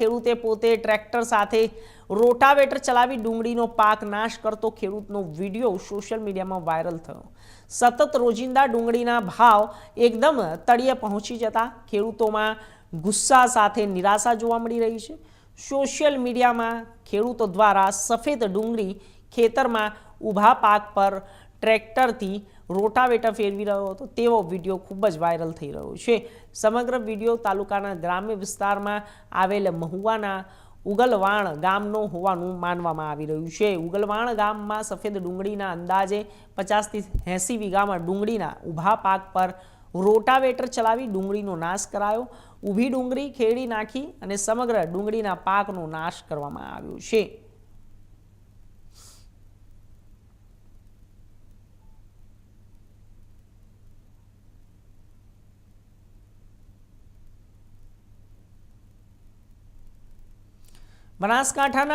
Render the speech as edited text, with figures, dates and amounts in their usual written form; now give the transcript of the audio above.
ખેડૂતે પોતે ટ્રેક્ટર સાથે રોટાવેટર ચલાવી ડુંગળીનો પાક નાશ કરતો ખેડૂતનો વિડીયો સોશિયલ મીડિયામાં વાયરલ થયો. સતત રોજિંદા ડુંગળીના ભાવ એકદમ તળિયે પહોંચી જતા ખેડૂતોમાં ગુસ્સા સાથે નિરાશા જોવા મળી રહી છે. સોશિયલ મીડિયામાં ખેડૂતો દ્વારા સફેદ ડુંગળી ખેતરમાં ઊભા પાક પર ટ્રેક્ટરથી રોટાવેટર ફેરવી રહ્યો હતો તેવો વિડીયો ખૂબ જ વાયરલ થઈ રહ્યો છે. સમગ્ર વિડીયો તાલુકાના ગ્રામ્ય વિસ્તારમાં આવેલ મહુવાના ઉગલવાણ ગામનો હોવાનું માનવામાં આવી રહ્યું છે. ઉગલવાણ ગામમાં સફેદ ડુંગળીના અંદાજે 50 થી 80 વીઘામાં ડુંગળીના ઊભા પાક પર રોટાવેટર ચલાવી ડુંગળીનો નાશ કરાયો. ઊભી ડુંગળી ખેડી નાખી અને સમગ્ર ડુંગળીના પાકનો નાશ કરવામાં આવ્યો છે. બનાસકાંઠાના